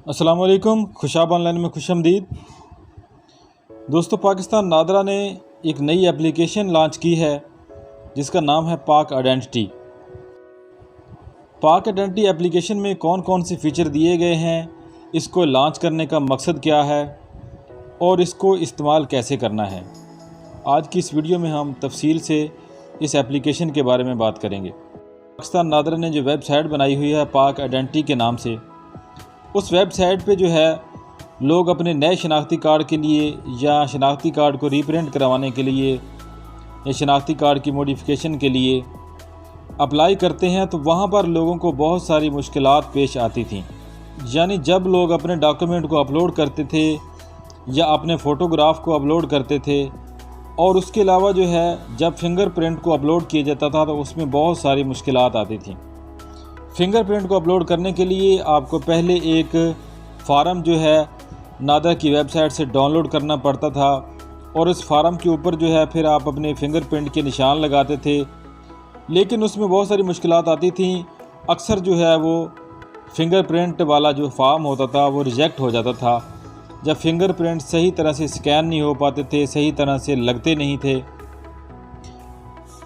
अस्सलाम वालेकुम। खुशाब ऑनलाइन में खुशामदीद। दोस्तों, पाकिस्तान नादरा ने एक नई एप्लीकेशन लॉन्च की है जिसका नाम है पाक आइडेंटिटी। पाक आइडेंटिटी एप्लीकेशन में कौन कौन से फ़ीचर दिए गए हैं, इसको लॉन्च करने का मकसद क्या है और इसको इस्तेमाल कैसे करना है, आज की इस वीडियो में हम तफसील से इस एप्लीकेशन के बारे में बात करेंगे। पाकिस्तान नादरा ने जो वेबसाइट बनाई हुई है पाक आइडेंटिटी के नाम से, उस वेबसाइट पे जो है लोग अपने नए शनाख्ती कार्ड के लिए या शनाख्ती कार्ड को रीप्रिंट करवाने के लिए या शनाख्ती कार्ड की मॉडिफिकेशन के लिए अप्लाई करते हैं तो वहाँ पर लोगों को बहुत सारी मुश्किलात पेश आती थीं। यानी जब लोग अपने डॉक्यूमेंट को अपलोड करते थे या अपने फ़ोटोग्राफ को अपलोड करते थे और उसके अलावा जो है जब फिंगरप्रिंट को अपलोड किया जाता था तो उसमें बहुत सारी मुश्किलात आती थीं। फिंगरप्रिंट को अपलोड करने के लिए आपको पहले एक फ़ार्म जो है नादरा की वेबसाइट से डाउनलोड करना पड़ता था और इस फार्म के ऊपर जो है फिर आप अपने फिंगरप्रिंट के निशान लगाते थे, लेकिन उसमें बहुत सारी मुश्किलात आती थी। अक्सर जो है वो फिंगरप्रिंट वाला जो फार्म होता था वो रिजेक्ट हो जाता था जब फिंगरप्रिंट सही तरह से स्कैन नहीं हो पाते थे, सही तरह से लगते नहीं थे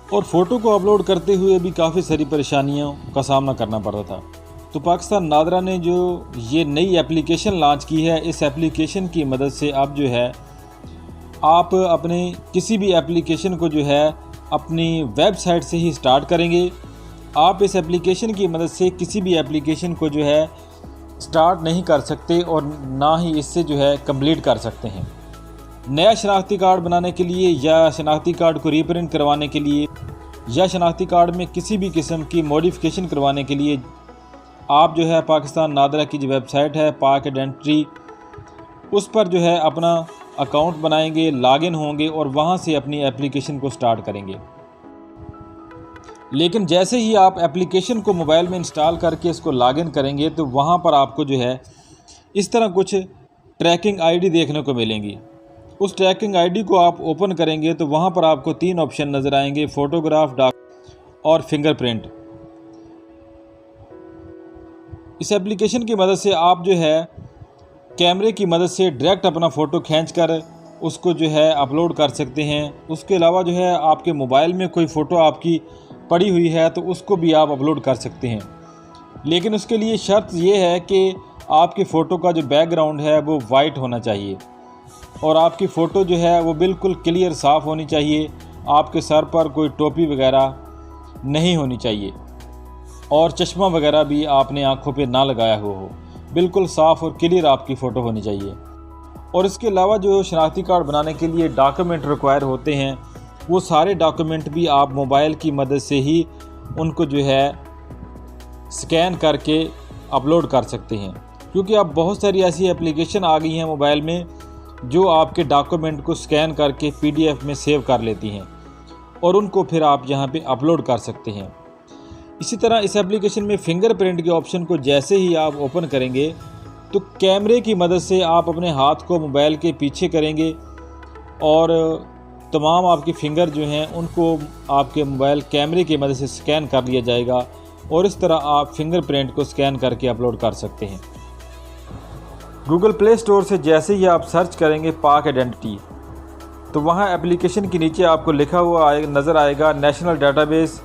और फ़ोटो को अपलोड करते हुए भी काफ़ी सारी परेशानियों का सामना करना पड़ता था। तो पाकिस्तान नादरा ने जो ये नई एप्लीकेशन लॉन्च की है, इस एप्लीकेशन की मदद से अब जो है आप अपने किसी भी एप्लीकेशन को जो है अपनी वेबसाइट से ही स्टार्ट करेंगे। आप इस एप्लीकेशन की मदद से किसी भी एप्लीकेशन को जो है स्टार्ट नहीं कर सकते और ना ही इससे जो है कंप्लीट कर सकते हैं। नया शनाख्ती कार्ड बनाने के लिए या शनाख्ती कार्ड को रीप्रिंट करवाने के लिए या शनाख्ती कार्ड में किसी भी किस्म की मॉडिफिकेशन करवाने के लिए आप जो है पाकिस्तान नादरा की जो वेबसाइट है पाक आइडेंटिटी, उस पर जो है अपना अकाउंट बनाएंगे, लॉगिन होंगे और वहां से अपनी एप्लीकेशन को स्टार्ट करेंगे। लेकिन जैसे ही आप एप्लीकेशन को मोबाइल में इंस्टॉल करके इसको लॉगिन करेंगे तो वहां पर आपको जो है इस तरह कुछ ट्रैकिंग आईडी देखने को मिलेंगी। उस ट्रैकिंग आईडी को आप ओपन करेंगे तो वहाँ पर आपको 3 ऑप्शन नज़र आएंगे, फ़ोटोग्राफ, और फिंगरप्रिंट। इस एप्लीकेशन की मदद से आप जो है कैमरे की मदद से डायरेक्ट अपना फ़ोटो खींचकर उसको जो है अपलोड कर सकते हैं। उसके अलावा जो है आपके मोबाइल में कोई फ़ोटो आपकी पड़ी हुई है तो उसको भी आप अपलोड कर सकते हैं, लेकिन उसके लिए शर्त ये है कि आपकी फ़ोटो का जो बैकग्राउंड है वो वाइट होना चाहिए और आपकी फ़ोटो जो है वो बिल्कुल क्लियर साफ़ होनी चाहिए। आपके सर पर कोई टोपी वगैरह नहीं होनी चाहिए और चश्मा वगैरह भी आपने आँखों पे ना लगाया हुआ हो। बिल्कुल साफ़ और क्लियर आपकी फ़ोटो होनी चाहिए। और इसके अलावा जो शनाख्ती कार्ड बनाने के लिए डॉक्यूमेंट रिक्वायर होते हैं वो सारे डॉक्यूमेंट भी आप मोबाइल की मदद से ही उनको जो है स्कैन करके अपलोड कर सकते हैं, क्योंकि अब बहुत सारी ऐसी एप्लीकेशन आ गई हैं मोबाइल में जो आपके डॉक्यूमेंट को स्कैन करके PDF में सेव कर लेती हैं और उनको फिर आप यहाँ पे अपलोड कर सकते हैं। इसी तरह इस एप्लीकेशन में फिंगरप्रिंट के ऑप्शन को जैसे ही आप ओपन करेंगे तो कैमरे की मदद से आप अपने हाथ को मोबाइल के पीछे करेंगे और तमाम आपकी फिंगर जो हैं उनको आपके मोबाइल कैमरे की मदद से स्कैन कर लिया जाएगा और इस तरह आप फिंगरप्रिंट को स्कैन करके अपलोड कर सकते हैं। गूगल प्ले स्टोर से जैसे ही आप सर्च करेंगे पाक आइडेंटिटी तो वहाँ एप्लीकेशन के नीचे आपको लिखा हुआ नज़र आएगा national database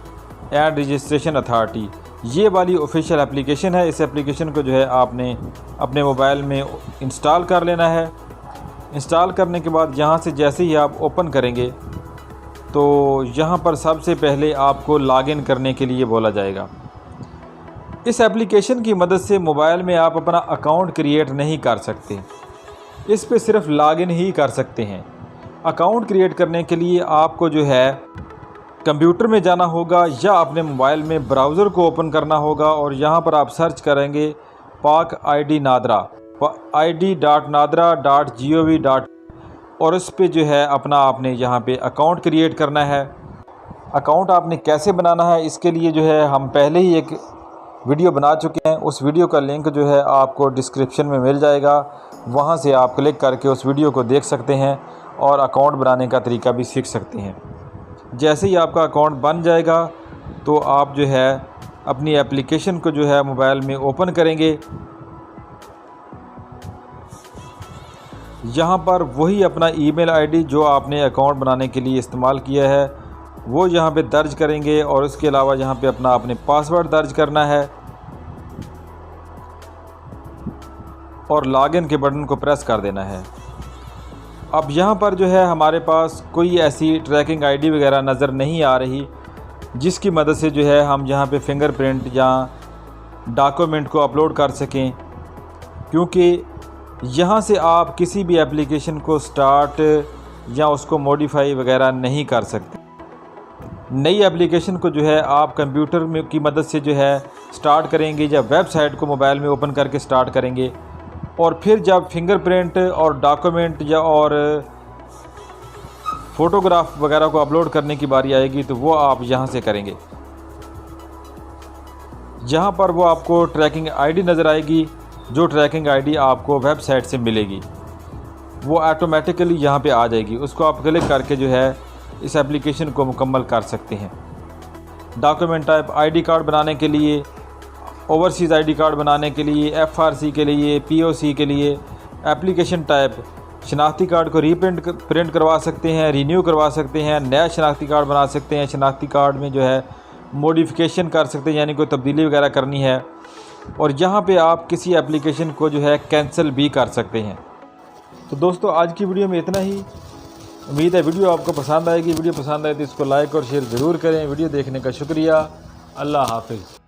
and registration authority. ये वाली ऑफिशियल एप्लीकेशन है। इस एप्लीकेशन को जो है आपने अपने मोबाइल में इंस्टॉल कर लेना है। इंस्टॉल करने के बाद यहाँ से जैसे ही आप ओपन करेंगे तो यहाँ पर सबसे पहले आपको लॉगिन करने के लिए बोला जाएगा। इस एप्लीकेशन की मदद से मोबाइल में आप अपना अकाउंट क्रिएट नहीं कर सकते, इस पे सिर्फ लॉगिन ही कर सकते हैं। अकाउंट क्रिएट करने के लिए आपको जो है कंप्यूटर में जाना होगा या अपने मोबाइल में ब्राउज़र को ओपन करना होगा और यहाँ पर आप सर्च करेंगे पाक ID नादरा id.nadra.gov. और उस पे जो है अपना आपने यहाँ पे अकाउंट क्रिएट करना है। अकाउंट आपने कैसे बनाना है इसके लिए जो है हम पहले ही एक वीडियो बना चुके हैं। उस वीडियो का लिंक जो है आपको डिस्क्रिप्शन में मिल जाएगा, वहाँ से आप क्लिक करके उस वीडियो को देख सकते हैं और अकाउंट बनाने का तरीका भी सीख सकते हैं। जैसे ही आपका अकाउंट बन जाएगा तो आप जो है अपनी एप्लीकेशन को जो है मोबाइल में ओपन करेंगे यहाँ पर वही अपना ईमेल आईडी जो आपने अकाउंट बनाने के लिए इस्तेमाल किया है वो यहाँ पे दर्ज करेंगे और उसके अलावा यहाँ पे अपने पासवर्ड दर्ज करना है और लॉगिन के बटन को प्रेस कर देना है। अब यहाँ पर जो है हमारे पास कोई ऐसी ट्रैकिंग आईडी वगैरह नज़र नहीं आ रही जिसकी मदद से जो है हम यहाँ पे फिंगरप्रिंट या डॉक्यूमेंट को अपलोड कर सकें, क्योंकि यहाँ से आप किसी भी एप्लीकेशन को स्टार्ट या उसको मॉडिफाई वगैरह नहीं कर सकते। नई एप्लीकेशन को जो है आप कंप्यूटर में की मदद से जो है स्टार्ट करेंगे या वेबसाइट को मोबाइल में ओपन करके स्टार्ट करेंगे, और फिर जब फिंगरप्रिंट और डॉक्यूमेंट या और फ़ोटोग्राफ वगैरह को अपलोड करने की बारी आएगी तो वो आप यहाँ से करेंगे। यहाँ पर वो आपको ट्रैकिंग आईडी नज़र आएगी, जो ट्रैकिंग आईडी आपको वेबसाइट से मिलेगी वो ऑटोमेटिकली यहाँ पे आ जाएगी। उसको आप क्लिक करके जो है इस एप्लीकेशन को मुकम्मल कर सकते हैं। डॉक्यूमेंट टाइप आईडी कार्ड बनाने के लिए, ओवरसीज़ आईडी कार्ड बनाने के लिए, एफआरसी के लिए, पीओसी के लिए, एप्लीकेशन टाइप शनाख्ती कार्ड को प्रिंट करवा सकते हैं, रीन्यू करवा सकते हैं, नया शनाख्ती कार्ड बना सकते हैं, शनाख्ती कार्ड में जो है मॉडिफिकेशन कर सकते हैं यानी कोई तब्दीली वगैरह करनी है, और यहाँ पे आप किसी एप्लीकेशन को जो है कैंसिल भी कर सकते हैं। तो दोस्तों आज की वीडियो में इतना ही। उम्मीद है वीडियो आपको पसंद आएगी। वीडियो पसंद आए तो इसको लाइक और शेयर ज़रूर करें। वीडियो देखने का शुक्रिया। अल्लाह हाफिज़।